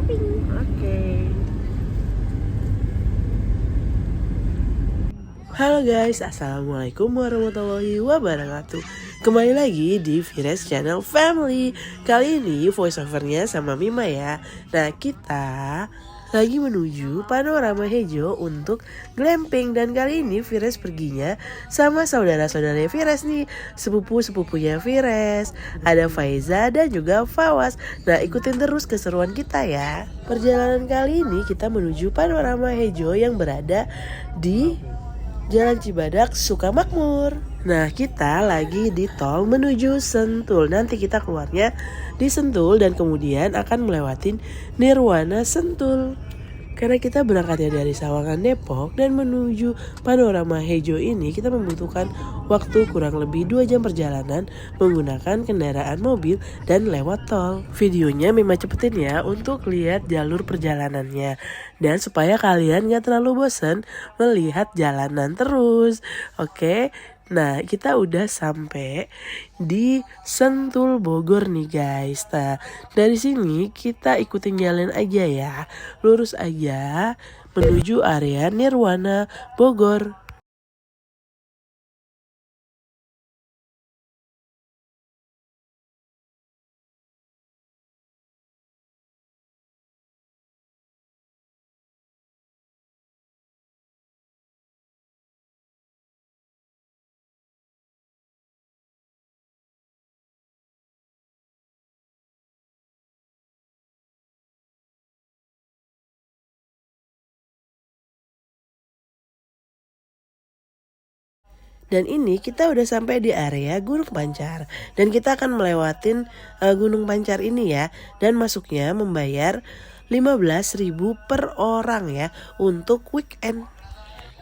glamping. Oke. Halo guys, assalamualaikum warahmatullahi wabarakatuh. Kembali lagi di Vires Channel Family. Kali ini voice overnya sama Mima ya. Nah, kita lagi menuju Panorama Hejo untuk glamping. Dan kali ini Vires perginya sama saudara-saudara Vires nih, sepupu-sepupunya Vires. Ada Faiza dan juga Fawas. Nah, ikutin terus keseruan kita ya. Perjalanan kali ini kita menuju Panorama Hejo yang berada di Jalan Cibadak Sukamakmur. Nah, kita lagi di tol menuju Sentul. Nanti kita keluarnya di Sentul dan kemudian akan melewatin Nirwana Sentul. Karena kita berangkatnya dari Sawangan Depok dan menuju Panorama Hejo ini, kita membutuhkan waktu kurang lebih 2 jam perjalanan menggunakan kendaraan mobil dan lewat tol. Videonya memang cepetin ya untuk lihat jalur perjalanannya. Dan supaya kalian gak terlalu bosan melihat jalanan terus. Oke. Nah, kita udah sampai di Sentul Bogor nih guys. Nah, dari sini kita ikutin jalan aja ya. Lurus aja menuju area Nirwana Bogor. Dan ini kita udah sampai di area Gunung Pancar. Dan kita akan melewatin Gunung Pancar ini ya. Dan masuknya membayar 15.000 per orang ya untuk weekend.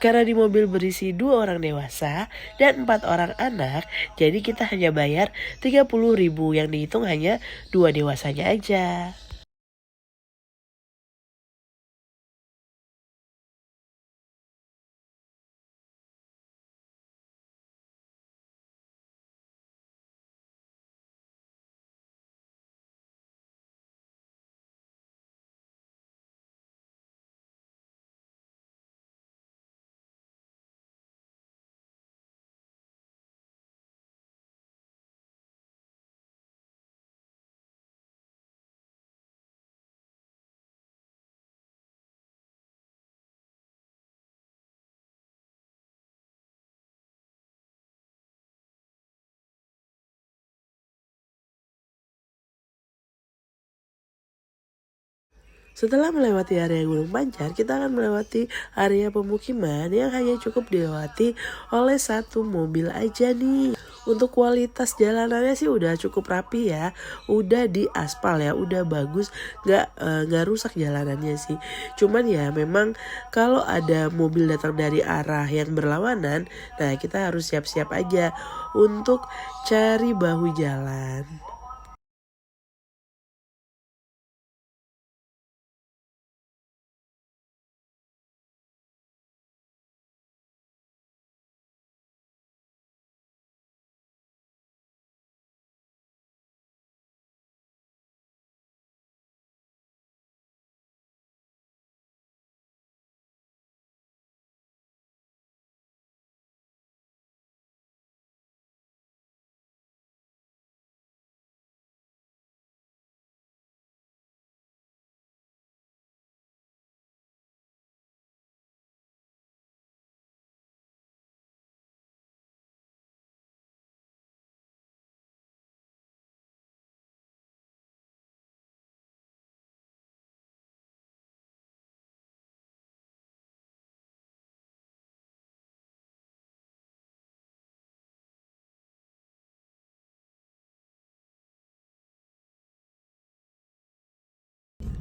Karena di mobil berisi 2 orang dewasa dan 4 orang anak, jadi kita hanya bayar 30.000, yang dihitung hanya 2 dewasanya aja. Setelah melewati area Gunung Pancar, kita akan melewati area pemukiman yang hanya cukup dilewati oleh 1 mobil aja nih. Untuk kualitas jalanannya sih udah cukup rapi ya, udah di aspal ya, udah bagus, nggak rusak jalanannya sih. Cuman ya memang kalau ada mobil datang dari arah yang berlawanan, nah kita harus siap-siap aja untuk cari bahu jalan.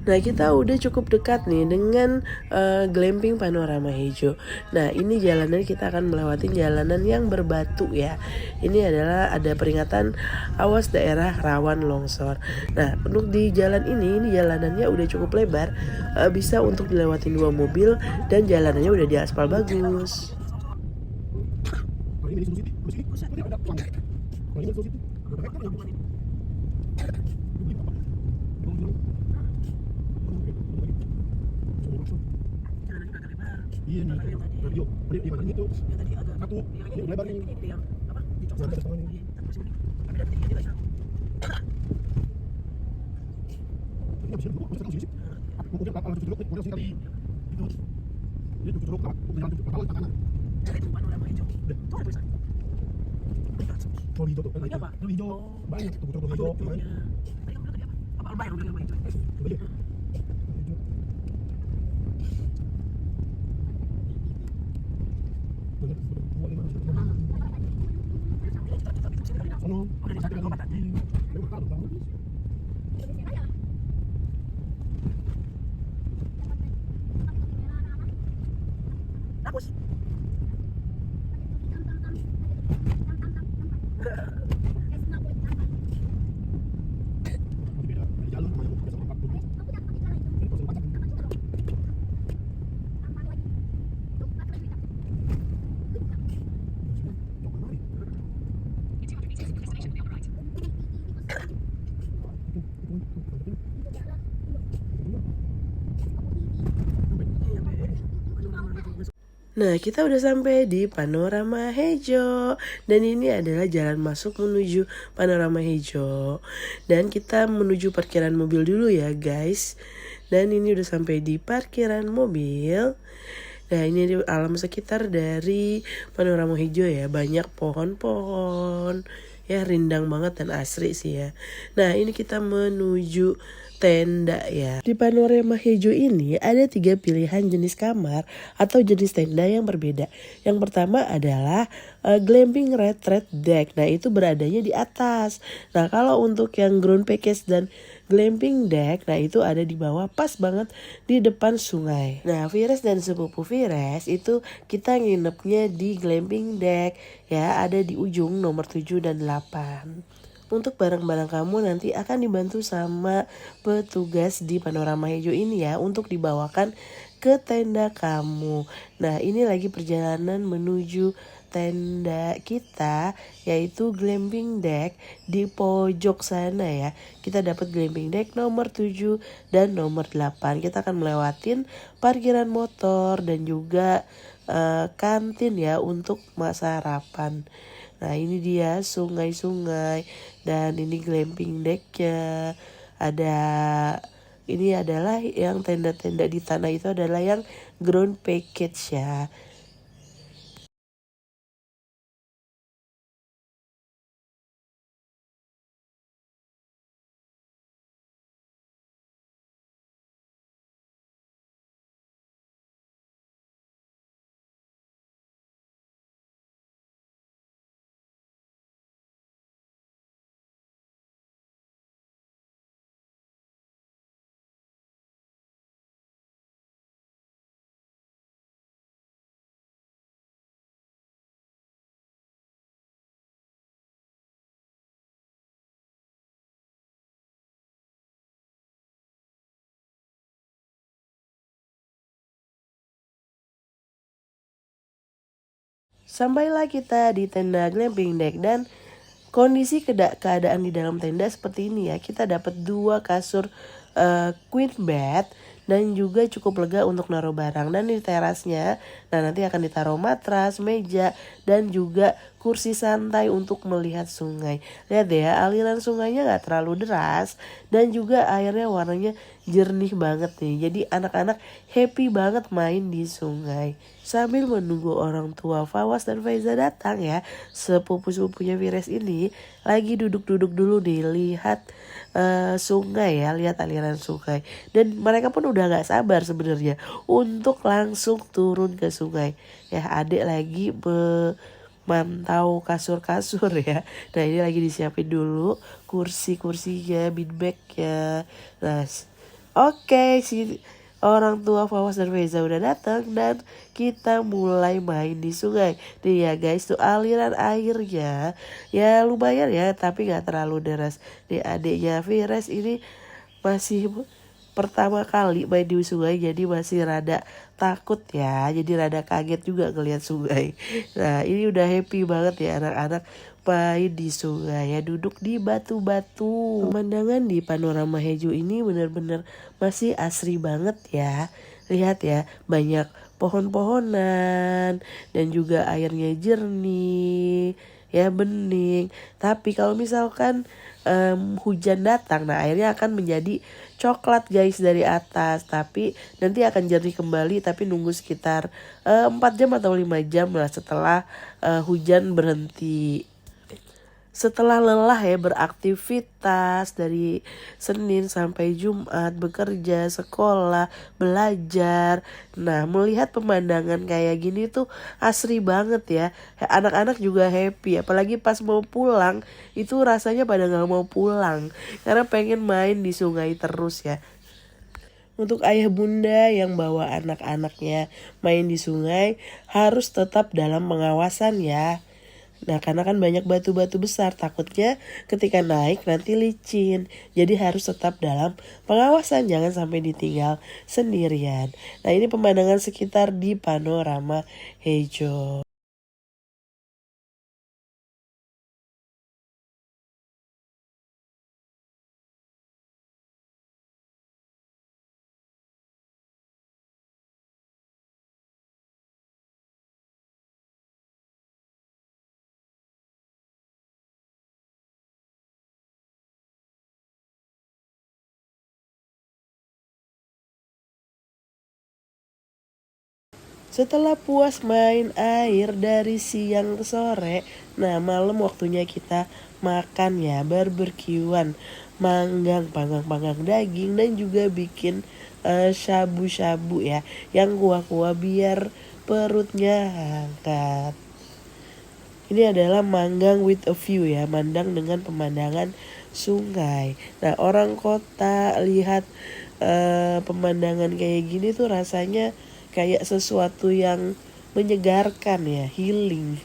Nah, kita udah cukup dekat nih dengan glamping Panorama Hejo. Nah, ini jalanan kita akan melewati jalanan yang berbatu ya. Ini adalah ada peringatan awas daerah rawan longsor. Nah, untuk di jalan ini jalanannya udah cukup lebar, bisa untuk dilewatin 2 mobil dan jalanannya udah diaspal bagus. Iya nih, radio, dia mana itu? Satu, ini udah lebar nih. Nah, ada setengah nih. Ini bisa duduk, bisa sini. Mungkin kalau cuci duduk, model sini kali. Itu. Ini cuci duduk, jalan cuci kapal di tangan. Oh hijau tuh, kan itu. Itu hijau, banyak tuh cuci hijau. Hijau. Nah, kita udah sampai di Panorama Hejo. Dan ini adalah jalan masuk menuju Panorama Hejo. Dan kita menuju parkiran mobil dulu ya, guys. Dan ini udah sampai di parkiran mobil. Nah, ini di alam sekitar dari Panorama Hejo ya. Banyak pohon-pohon. Ya, rindang banget dan asri sih ya. Nah, ini kita menuju tenda ya. Di Panorama Hejo ini ada 3 pilihan jenis kamar atau jenis tenda yang berbeda. Yang pertama adalah glamping retreat deck. Nah, itu beradanya di atas. Nah, kalau untuk yang ground package dan glamping deck, nah itu ada di bawah, pas banget di depan sungai. Nah, Vires dan sepupu Vires itu kita nginepnya di glamping deck ya, ada di ujung nomor 7 dan 8. Untuk barang-barang kamu nanti akan dibantu sama petugas di Panorama Hejo ini ya, untuk dibawakan ke tenda kamu. Nah, ini lagi perjalanan menuju tenda kita, yaitu glamping deck di pojok sana ya. Kita dapat glamping deck nomor 7 dan nomor 8. Kita akan melewatin parkiran motor dan juga kantin ya untuk sarapan. Nah, ini dia sungai-sungai dan ini glamping decknya. Ada, ini adalah yang tenda-tenda di tanah itu adalah yang ground package ya. Sampailah kita di tenda glamping deck dan kondisi keadaan di dalam tenda seperti ini ya. Kita dapat 2 kasur queen bed dan juga cukup lega untuk naruh barang. Dan di terasnya, nah nanti akan ditaruh matras, meja, dan juga kursi santai untuk melihat sungai. Lihat deh ya, aliran sungainya gak terlalu deras dan juga airnya warnanya jernih banget nih. Jadi anak-anak happy banget main di sungai. Sambil menunggu orang tua Fawas dan Faiza datang ya, sepupu-sepupunya Vires ini lagi duduk-duduk dulu nih, lihat sungai ya, lihat aliran sungai. Dan mereka pun udah gak sabar sebenarnya untuk langsung turun ke sungai. Ya, adik lagi memantau kasur-kasur ya. Nah, ini lagi disiapin dulu kursi-kursinya, beanbagnya. Nah, oke, si orang tua Fawas dan Faiza udah datang dan kita mulai main di sungai. Nih ya guys, tuh aliran airnya ya lumayan ya, tapi gak terlalu deras. Nih adiknya Vires ini masih pertama kali main di sungai, jadi masih rada takut ya, jadi rada kaget juga ngeliat sungai. Nah, ini udah happy banget ya anak-anak main di sungai ya, duduk di batu-batu. Pemandangan di Panorama Hejo ini bener-bener masih asri banget ya. Lihat ya, banyak pohon-pohonan dan juga airnya jernih, ya bening. Tapi kalau misalkan hujan datang, nah airnya akan menjadi coklat guys dari atas, tapi nanti akan jernih kembali, tapi nunggu sekitar 4 jam atau 5 jam lah setelah hujan berhenti. Setelah lelah ya beraktivitas dari Senin sampai Jumat, bekerja, sekolah, belajar. Nah, melihat pemandangan kayak gini tuh asri banget ya. Anak-anak juga happy, apalagi pas mau pulang itu rasanya pada gak mau pulang karena pengen main di sungai terus ya. Untuk ayah bunda yang bawa anak-anaknya main di sungai harus tetap dalam pengawasan ya. Nah, karena kan banyak batu-batu besar, takutnya ketika naik nanti licin. Jadi harus tetap dalam pengawasan, jangan sampai ditinggal sendirian. Nah, ini pemandangan sekitar di Panorama Hejo. Setelah puas main air dari siang ke sore, nah malam waktunya kita makan ya, barbekyuan, panggang daging dan juga bikin shabu-shabu ya, yang kuah-kuah biar perutnya hangat. Ini adalah manggang with a view ya, mandang dengan pemandangan sungai. Nah orang kota lihat pemandangan kayak gini tuh rasanya kayak sesuatu yang menyegarkan ya, healing.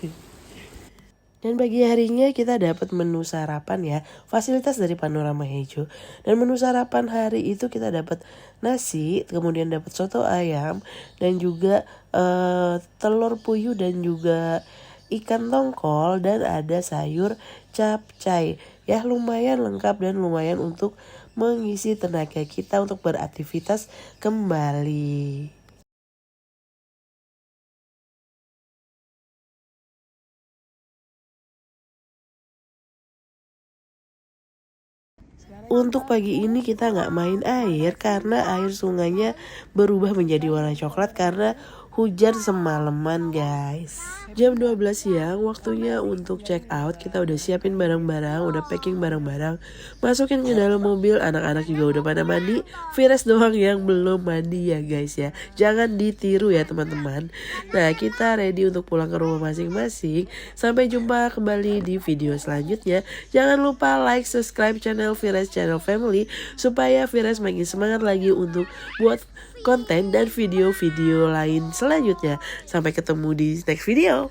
Dan pagi harinya kita dapat menu sarapan ya, fasilitas dari Panorama Hejo. Dan menu sarapan hari itu kita dapat nasi, kemudian dapat soto ayam, dan juga telur puyuh dan juga ikan tongkol, dan ada sayur capcay. Ya lumayan lengkap dan lumayan untuk mengisi tenaga kita untuk beraktivitas kembali. Untuk pagi ini kita nggak main air karena air sungainya berubah menjadi warna coklat karena hujan semalaman guys. Jam 12 siang waktunya untuk check out. Kita udah siapin barang-barang, udah packing barang-barang, masukin ke dalam mobil. Anak-anak juga udah pada mandi, Vires doang yang belum mandi ya guys ya. Jangan ditiru ya teman-teman. Nah kita ready untuk pulang ke rumah masing-masing. Sampai jumpa kembali di video selanjutnya. Jangan lupa like, subscribe channel Vires Channel Family supaya Vires makin semangat lagi untuk buat konten dan video-video lain selanjutnya. Sampai ketemu di next video.